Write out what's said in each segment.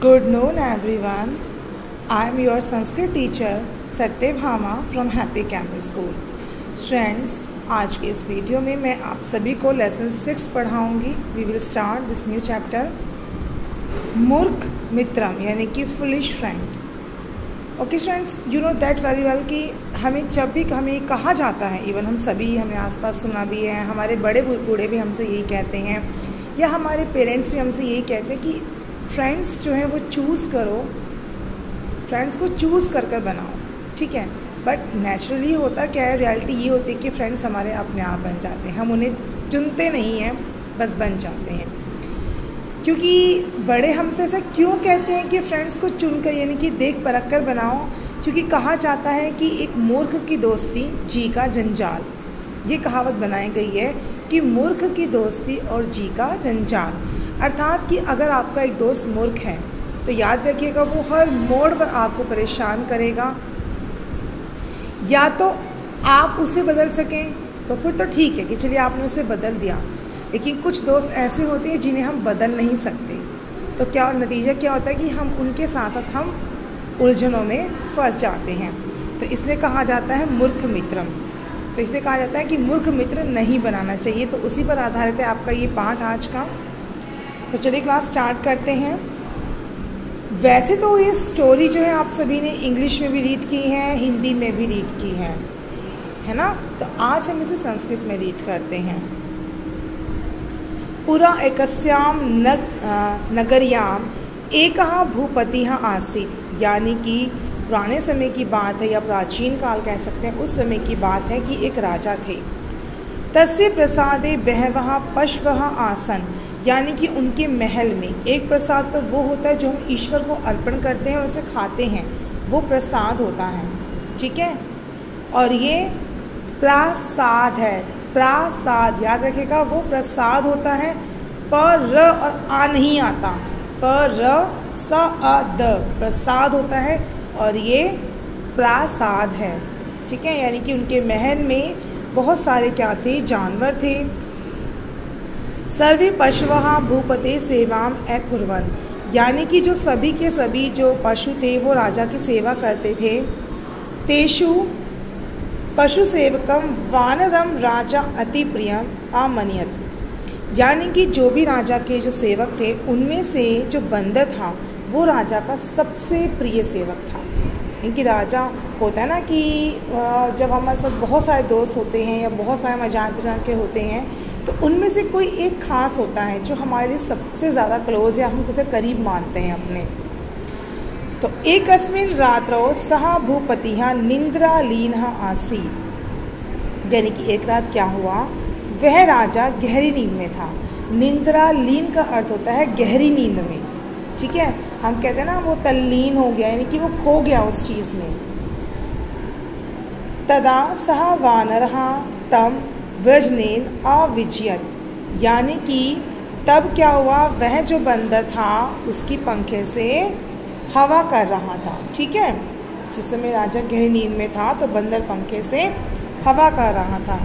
Good noon everyone. I am your Sanskrit teacher Satyabhama from Happy Campus School. Friends, आज के इस video में मैं आप सभी को lesson 6 पढ़ाऊंगी. We will start this new chapter. मूर्ख मित्रम यानी कि foolish friend. Okay friends, you know that very well कि हमें जब भी हमें कहा जाता है, इवन हम सभी हमने आसपास सुना भी है, हमारे बड़े बूढ़े भी हमसे यही कहते हैं या हमारे पेरेंट्स भी हमसे यही कहते हैं कि फ्रेंड्स जो है वो चूज़ करो, फ्रेंड्स को चूज़ कर कर बनाओ. ठीक है, बट नेचुरली होता क्या है, रियलिटी ये होती है कि फ्रेंड्स हमारे अपने आप बन जाते हैं. हम उन्हें चुनते नहीं हैं, बस बन जाते हैं. क्योंकि बड़े हमसे ऐसा क्यों कहते हैं कि फ्रेंड्स को चुनकर यानी कि देख परख कर बनाओ? क्योंकि कहा जाता है कि एक मूर्ख की दोस्ती जी का जंजाल. ये कहावत बनाई गई है कि मूर्ख की दोस्ती और जी का जंजाल. अर्थात कि अगर आपका एक दोस्त मूर्ख है तो याद रखिएगा वो हर मोड़ पर आपको परेशान करेगा. या तो आप उसे बदल सकें तो फिर तो ठीक है कि चलिए आपने उसे बदल दिया, लेकिन कुछ दोस्त ऐसे होते हैं जिन्हें हम बदल नहीं सकते. तो क्या नतीजा क्या होता है कि हम उनके साथ साथ हम उलझनों में फंस जाते हैं. तो इसलिए कहा जाता है मूर्ख मित्रम. तो इसलिए कहा जाता है कि मूर्ख मित्र नहीं बनाना चाहिए. तो उसी पर आधारित है आपका ये पाठ आज का. तो चलिए क्लास स्टार्ट करते हैं. वैसे तो ये स्टोरी जो है आप सभी ने इंग्लिश में भी रीड की है, हिंदी में भी रीड की है ना. तो आज हम इसे संस्कृत में रीड करते हैं. पुरा एकस्याम नगर्याम एकः भूपतिः आसीत्. यानी कि पुराने समय की बात है या प्राचीन काल कह सकते हैं, उस समय की बात है कि एक राजा थे. तस्य प्रसादे बहवः पशवः आसन. यानी कि उनके महल में एक प्रसाद तो वो होता है जो हम ईश्वर को अर्पण करते हैं और उसे खाते हैं, वो प्रसाद होता है. ठीक है, और ये प्रसाद है. प्रसाद याद रखेगा, वो प्रसाद होता है. पर र और आ नहीं आता, पर र स अ द प्रसाद होता है और ये प्रसाद है. ठीक है, यानी कि उनके महल में बहुत सारे क्या थे, जानवर थे. सर्वे पशवः भूपते सेवाम अकुर्वन्. यानी कि जो सभी के सभी जो पशु थे वो राजा की सेवा करते थे. तेषु पशु सेवकम वानरम राजा अति प्रियम अमन्यत. यानी कि जो भी राजा के जो सेवक थे उनमें से जो बंदर था वो राजा का सबसे प्रिय सेवक था. इनकी राजा होता है ना कि जब हमारे साथ बहुत सारे दोस्त होते हैं या बहुत सारे हमारे जान पहचान के होते हैं तो उनमें से कोई एक खास होता है जो हमारे लिए सबसे ज़्यादा क्लोज या हम उसे करीब मानते हैं अपने. तो एकस्मिन् रात्रौ सः भूपतिः निद्रालीनः आसीत्. यानी कि एक रात क्या हुआ, वह राजा गहरी नींद में था. निद्रालीन का अर्थ होता है गहरी नींद में. ठीक है, हम कहते हैं ना वो तल्लीन हो गया, यानी कि वो खो गया उस चीज़ में. तदा सः वानरः तम वज्नेन अविज्यत. यानी कि तब क्या हुआ, वह जो बंदर था उसकी पंखे से हवा कर रहा था. ठीक है, जिस समय राजा गहरी नींद में था तो बंदर पंखे से हवा कर रहा था.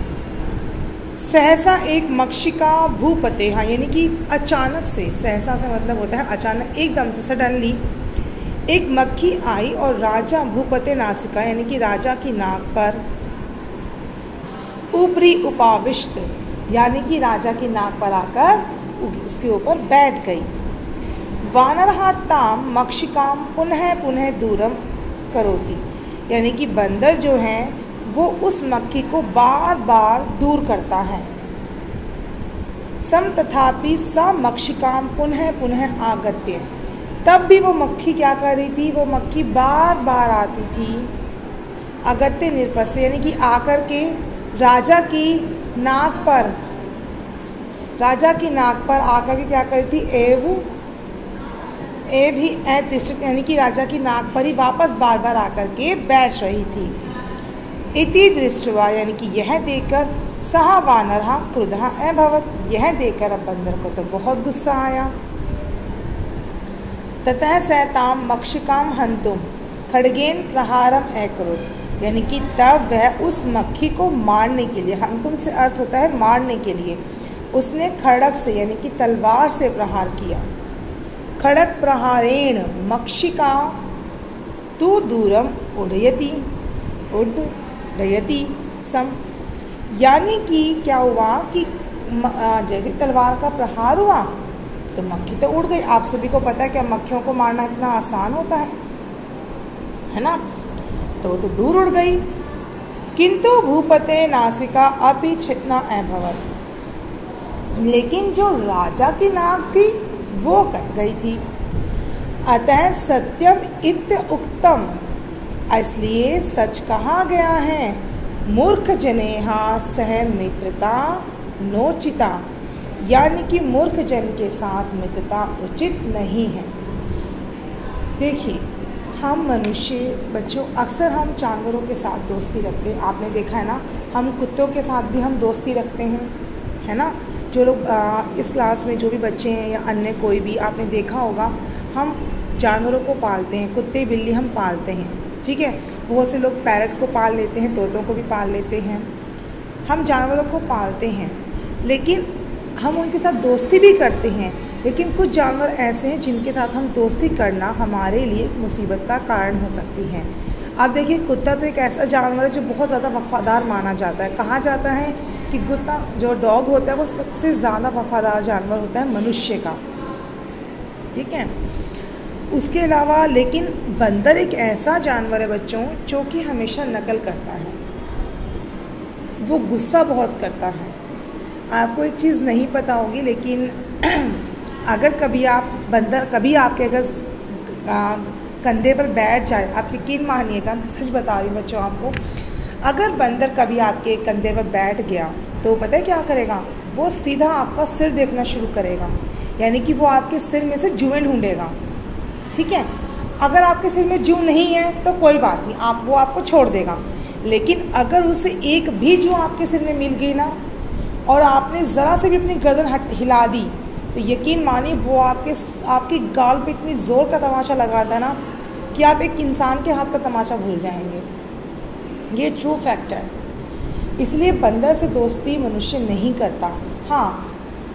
सहसा एक मक्षिका भूपते, हाँ यानी कि अचानक से, सहसा से मतलब होता है अचानक, एकदम से, सडनली एक मक्खी आई और राजा भूपते नासिका यानी कि राजा की नाक पर ऊपरी उपाविष्ट. यानी कि राजा की नाक पर आकर उसके ऊपर बैठ गई. वानरः ताम मक्षिकाम पुनः पुनः दूरम करोति. यानी कि बंदर जो है वो उस मक्खी को बार बार दूर करता है. सम तथापि स मक्षिकाम पुनः पुनः आगत्य. तब भी वो मक्खी क्या कर रही थी, वो मक्खी बार बार आती थी. अगत्य निरपस्य यानी कि आकर के राजा की नाक पर आकर के क्या करती थी, एव ही अतिष्ठित यानी कि राजा की नाक पर ही वापस बार बार आकर के बैठ रही थी. इति दृष्ट्वा यानी कि यह देखकर सः वानरः क्रुद्धः अभवत्. यह देखकर अब बंदर को तो बहुत गुस्सा आया. ततः स तां मक्षिकां हन्तुं खड्गेन प्रहारम अकरोत्. यानी कि तब वह उस मक्खी को मारने के लिए, हंतुम से अर्थ होता है मारने के लिए, उसने खड़ग से यानी कि तलवार से प्रहार किया. खड़क प्रहारेण मक्षिका तु दूरम उड्डयति सम। यानी कि क्या हुआ कि जैसे तलवार का प्रहार हुआ तो मक्खी तो उड़ गई। आप सभी को पता है कि मक्खियों को मारना इतना आसान होता है ना, तो वो तो दूर उड़ गई। किंतु भूपते नासिका अपि छिन्ना अभवत्, लेकिन जो राजा की नाक थी वो कट गई थी। अतः सत्यम इत्य उक्तम, इसलिए सच कहा गया है, मूर्ख जनेहा सह मित्रता नोचिता, यानी कि मूर्ख जन के साथ मित्रता उचित नहीं है। देखिए, हम मनुष्य बच्चों अक्सर हम जानवरों के साथ दोस्ती रखते हैं। आपने देखा है ना, हम कुत्तों के साथ भी हम दोस्ती रखते हैं, है ना। जो लोग इस क्लास में जो भी बच्चे हैं या अन्य कोई भी, आपने देखा होगा हम जानवरों को पालते हैं, कुत्ते बिल्ली हम पालते हैं, ठीक है। बहुत से लोग पैरट को पाल लेते हैं, तोतों को भी पाल लेते हैं। हम जानवरों को पालते हैं, लेकिन हम उनके साथ दोस्ती भी करते हैं। लेकिन कुछ जानवर ऐसे हैं जिनके साथ हम दोस्ती करना हमारे लिए मुसीबत का कारण हो सकती है। अब देखिए, कुत्ता तो एक ऐसा जानवर है जो बहुत ज़्यादा वफ़ादार माना जाता है। कहा जाता है कि कुत्ता जो डॉग होता है वो सबसे ज़्यादा वफ़ादार जानवर होता है मनुष्य का, ठीक है। उसके अलावा लेकिन बंदर एक ऐसा जानवर है बच्चों जो कि हमेशा नकल करता है, वो गुस्सा बहुत करता है। आपको एक चीज़ नहीं पता होगी, लेकिन अगर कभी आप बंदर कभी आपके अगर कंधे पर बैठ जाए, आप यकीन मानिएगा, मैं सच बता रही हूँ बच्चों आपको, अगर बंदर कभी आपके कंधे पर बैठ गया तो पता है क्या करेगा, वो सीधा आपका सिर देखना शुरू करेगा, यानी कि वो आपके सिर में से जुएं ढूंढेगा, ठीक है। अगर आपके सिर में जू नहीं है तो कोई बात नहीं, वो आपको छोड़ देगा। लेकिन अगर उसे एक भी जू आपके सिर में मिल गई ना, और आपने ज़रा से भी अपनी गर्दन हिला दी, तो यकीन मानिए वो आपकी गाल पे इतनी ज़ोर का तमाचा लगाता ना कि आप एक इंसान के हाथ का तमाचा भूल जाएंगे। ये ट्रू फैक्ट है। इसलिए बंदर से दोस्ती मनुष्य नहीं करता। हाँ,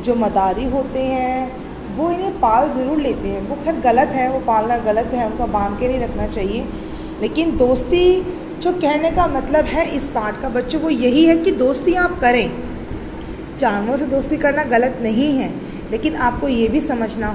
जो मदारी होते हैं वो इन्हें पाल ज़रूर लेते हैं, वो खैर गलत है, वो पालना गलत है, उनका बांध के नहीं रखना चाहिए। लेकिन दोस्ती जो कहने का मतलब है इस पाठ का बच्चों, वो यही है कि दोस्ती आप करें। जानवरों से दोस्ती करना गलत नहीं है, लेकिन आपको ये भी समझना हो